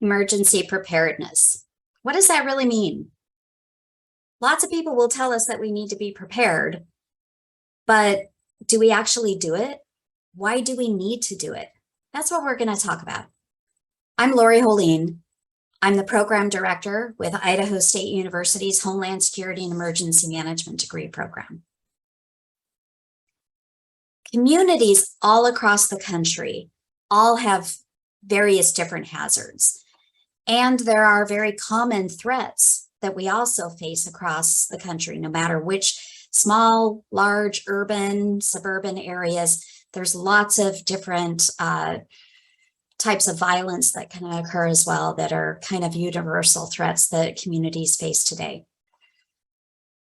Emergency preparedness. What does that really mean? Lots of people will tell us that we need to be prepared, but do we actually do it? Why do we need to do it? That's what we're going to talk about. I'm Lori Holine. I'm the program director with Idaho State University's Homeland Security and Emergency Management degree program. Communities all across the country all have various different hazards. And there are very common threats that we also face across the country, no matter which small, large, urban, suburban areas. There's lots of different types of violence that can occur as well that are kind of universal threats that communities face today.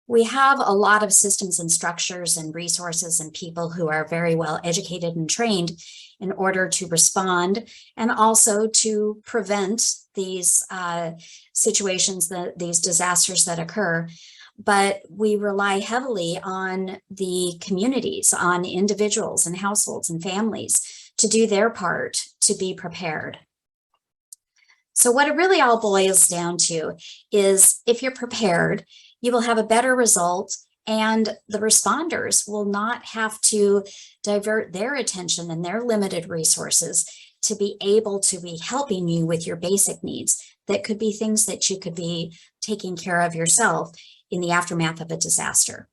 We have a lot of systems and structures and resources and people who are very well educated and trained in order to respond and also to prevent these situations, these disasters that occur. But we rely heavily on the communities, on individuals and households and families to do their part to be prepared. So what it really all boils down to is if you're prepared, you will have a better result, and the responders will not have to divert their attention and their limited resources to be able to be helping you with your basic needs. That could be things that you could be taking care of yourself in the aftermath of a disaster.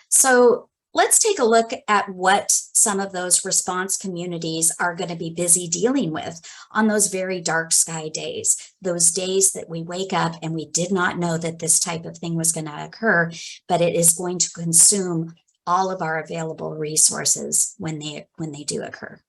So let's take a look at what some of those response communities are going to be busy dealing with on those very dark sky days, those days that we wake up and we did not know that this type of thing was going to occur, but it is going to consume all of our available resources when they do occur.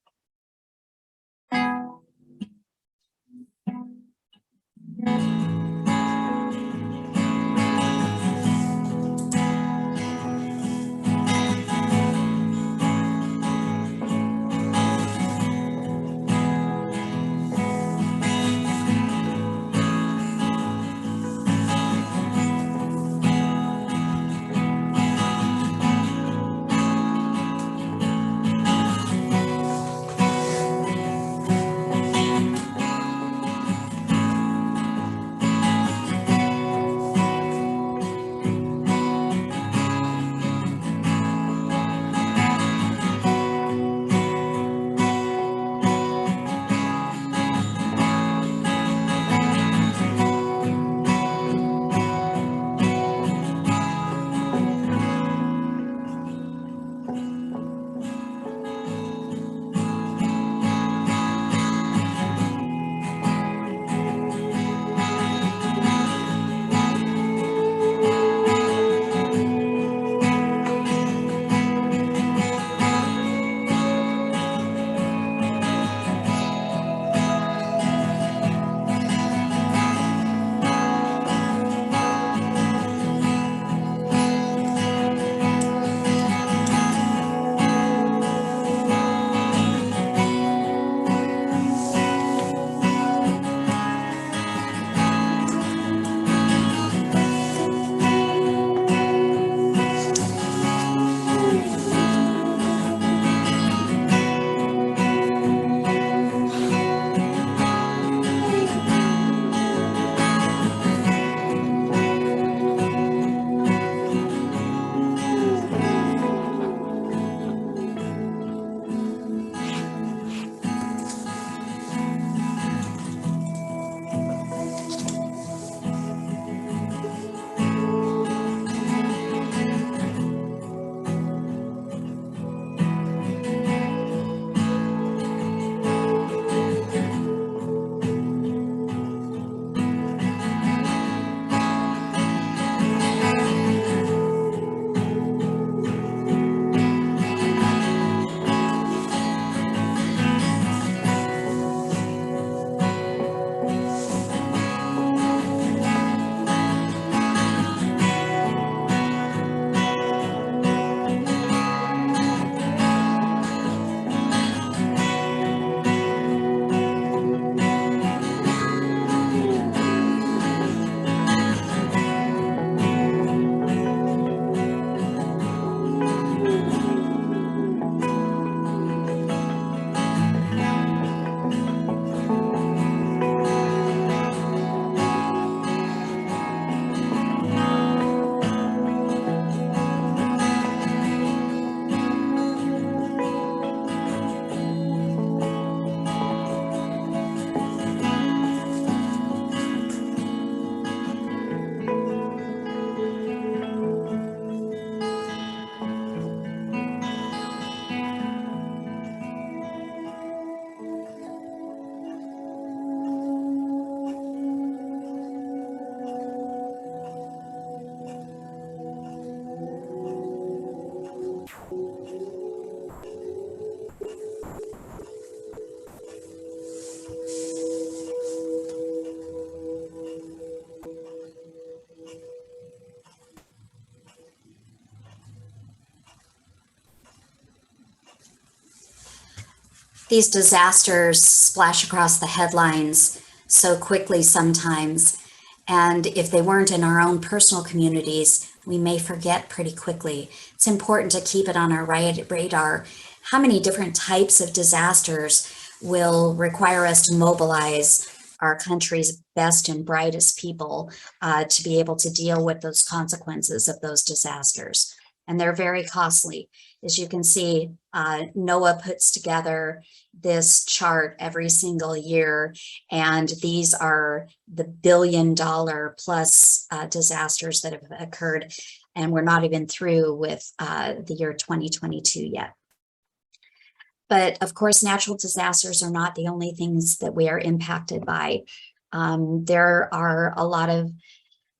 These disasters splash across the headlines so quickly sometimes. And if they weren't in our own personal communities, we may forget pretty quickly. It's important to keep it on our radar. How many different types of disasters will require us to mobilize our country's best and brightest people to be able to deal with those consequences of those disasters? And they're very costly. As you can see, NOAA puts together this chart every single year, and these are the billion-dollar plus disasters that have occurred, and we're not even through with the year 2022 yet. But of course, natural disasters are not the only things that we are impacted by. There are a lot of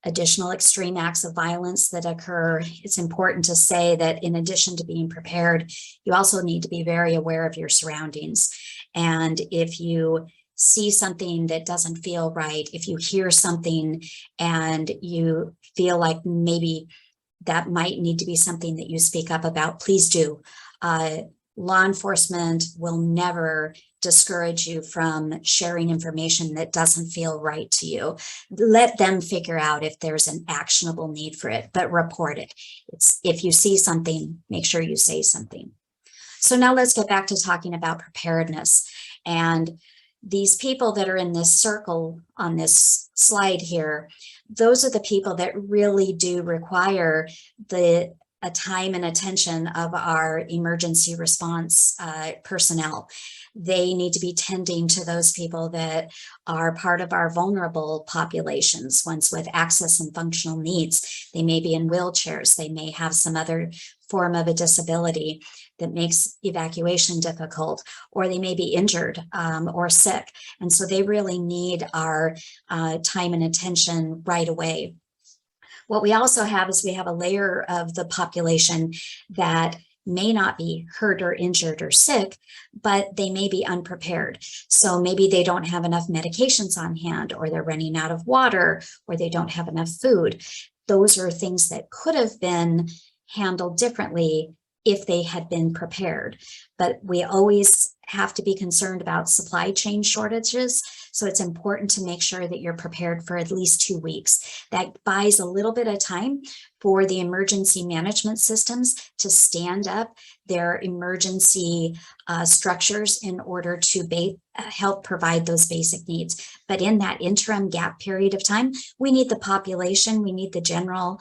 additional extreme acts of violence that occur. It's important to say that in addition to being prepared, you also need to be very aware of your surroundings. And if you see something that doesn't feel right, if you hear something and you feel like maybe that might need to be something that you speak up about, please do. Law enforcement will never discourage you from sharing information that doesn't feel right to you. Let them figure out if there's an actionable need for it, but report it. If you see something, make sure you say something. So now let's get back to talking about preparedness. And these people that are in this circle on this slide here, those are the people that really do require the time and attention of our emergency response personnel. They need to be tending to those people that are part of our vulnerable populations, ones with access and functional needs. They may be in wheelchairs. They may have some other form of a disability that makes evacuation difficult, or they may be injured or sick. And so they really need our time and attention right away. What we also have is we have a layer of the population that may not be hurt or injured or sick, but they may be unprepared. So maybe they don't have enough medications on hand, or they're running out of water, or they don't have enough food. Those are things that could have been handled differently if they had been prepared. But we always have to be concerned about supply chain shortages. So it's important to make sure that you're prepared for at least 2 weeks. That buys a little bit of time for the emergency management systems to stand up their emergency structures in order to help provide those basic needs. But in that interim gap period of time, we need the population, we need the general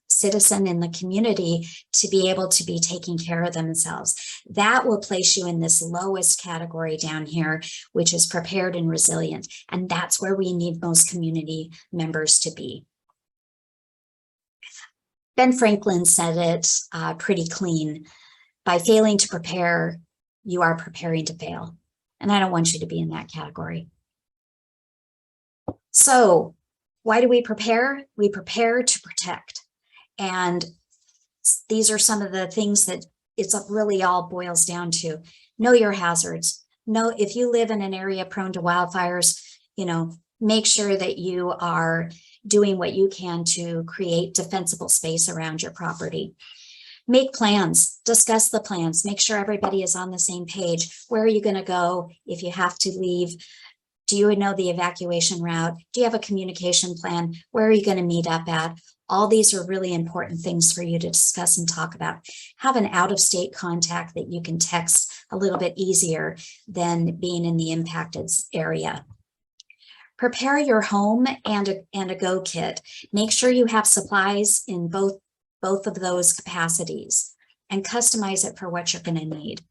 citizen in the community to be able to be taking care of themselves. That will place you in this lowest category down here, which is prepared and resilient. And that's where we need most community members to be. Ben Franklin said it pretty clean. By failing to prepare, you are preparing to fail. And I don't want you to be in that category. So why do we prepare? We prepare to protect. And these are some of the things that it's really all boils down to. Know your hazards. Know if you live in an area prone to wildfires, make sure that you are doing what you can to create defensible space around your property. Make plans, discuss the plans, make sure everybody is on the same page. Where are you going to go if you have to leave? Do you know the evacuation route? Do you have a communication plan? Where are you going to meet up at? All these are really important things for you to discuss and talk about. Have an out-of-state contact that you can text a little bit easier than being in the impacted area. Prepare your home and a go kit. Make sure you have supplies in both of those capacities and customize it for what you're going to need.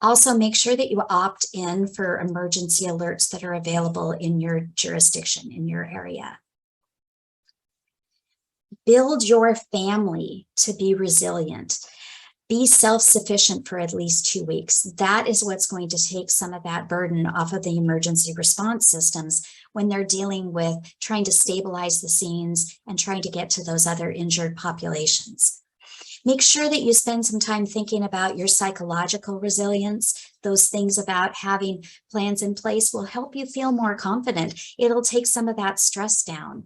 Also, make sure that you opt in for emergency alerts that are available in your jurisdiction, in your area. Build your family to be resilient. Be self-sufficient for at least 2 weeks. That is what's going to take some of that burden off of the emergency response systems when they're dealing with trying to stabilize the scenes and trying to get to those other injured populations. Make sure that you spend some time thinking about your psychological resilience. Those things about having plans in place will help you feel more confident. It'll take some of that stress down.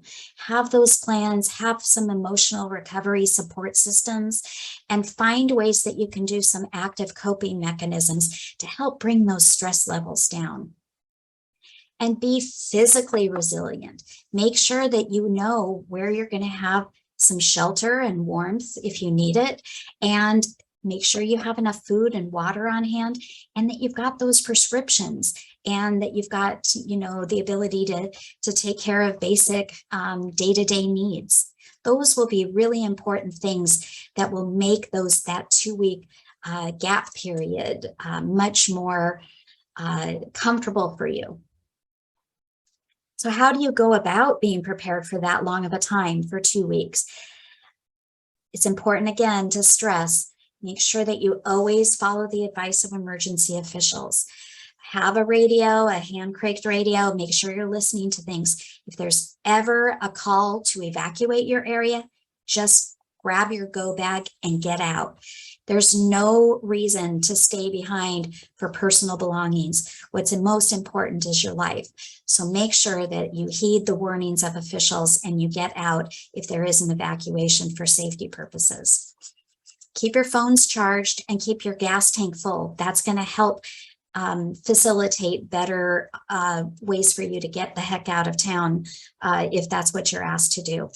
Have those plans, have some emotional recovery support systems, and find ways that you can do some active coping mechanisms to help bring those stress levels down. And be physically resilient. Make sure that you know where you're going to have some shelter and warmth if you need it, and make sure you have enough food and water on hand, and that you've got those prescriptions, and that you've got, you know, the ability to take care of basic day-to-day needs. Those will be really important things that will make that 2-week gap period much more comfortable for you. So how do you go about being prepared for that long of a time, for 2 weeks? It's important, again, to stress, make sure that you always follow the advice of emergency officials. Have a radio, a hand-cranked radio, make sure you're listening to things. If there's ever a call to evacuate your area, just grab your go bag and get out. There's no reason to stay behind for personal belongings. What's most important is your life. So make sure that you heed the warnings of officials and you get out if there is an evacuation for safety purposes. Keep your phones charged and keep your gas tank full. That's going to help facilitate better ways for you to get the heck out of town if that's what you're asked to do.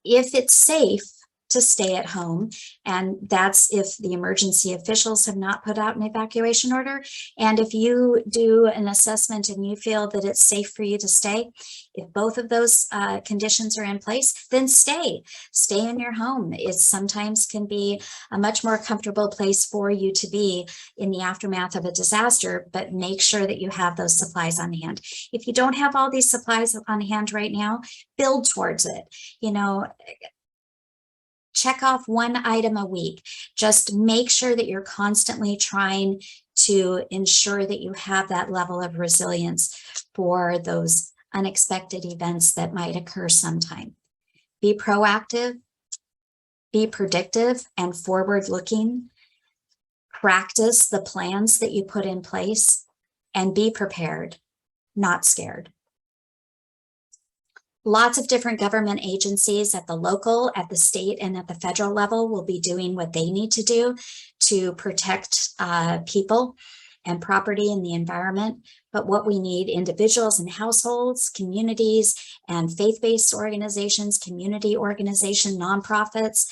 If it's safe to stay at home, and that's if the emergency officials have not put out an evacuation order, and if you do an assessment and you feel that it's safe for you to stay, if both of those conditions are in place, then stay in your home. It sometimes can be a much more comfortable place for you to be in the aftermath of a disaster, but make sure that you have those supplies on hand. If you don't have all these supplies on hand right now, build towards it. You know, check off one item a week. Just make sure that you're constantly trying to ensure that you have that level of resilience for those unexpected events that might occur sometime. Be proactive, be predictive and forward-looking. Practice the plans that you put in place, and be prepared, not scared. Lots of different government agencies at the local, at the state, and at the federal level will be doing what they need to do to protect people and property and the environment. But what we need, individuals and households, communities, and faith-based organizations, community organizations, nonprofits,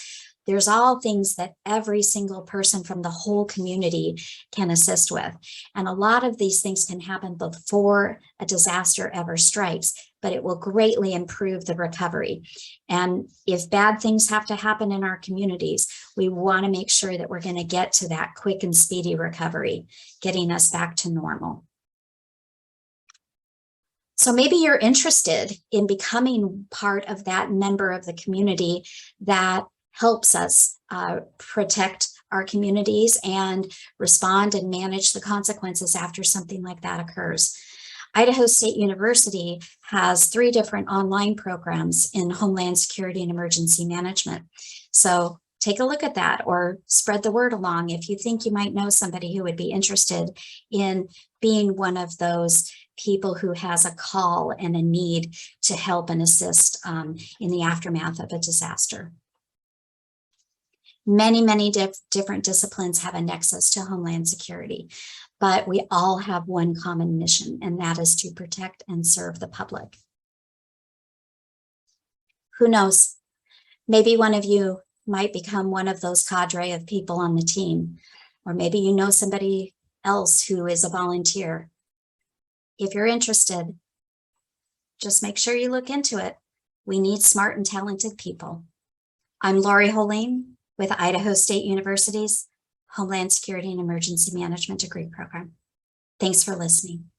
there's all things that every single person from the whole community can assist with. And a lot of these things can happen before a disaster ever strikes, but it will greatly improve the recovery. And if bad things have to happen in our communities, we want to make sure that we're going to get to that quick and speedy recovery, getting us back to normal. So maybe you're interested in becoming part of that member of the community that helps us protect our communities and respond and manage the consequences after something like that occurs. Idaho State University has 3 different online programs in Homeland Security and Emergency Management. So take a look at that, or spread the word along if you think you might know somebody who would be interested in being one of those people who has a call and a need to help and assist in the aftermath of a disaster. Many different disciplines have a nexus to Homeland Security, but we all have one common mission, and that is to protect and serve the public. Who knows? Maybe one of you might become one of those cadre of people on the team, or maybe you know somebody else who is a volunteer. If you're interested, just make sure you look into it. We need smart and talented people. I'm Lori Holing with Idaho State University's Homeland Security and Emergency Management degree program. Thanks for listening.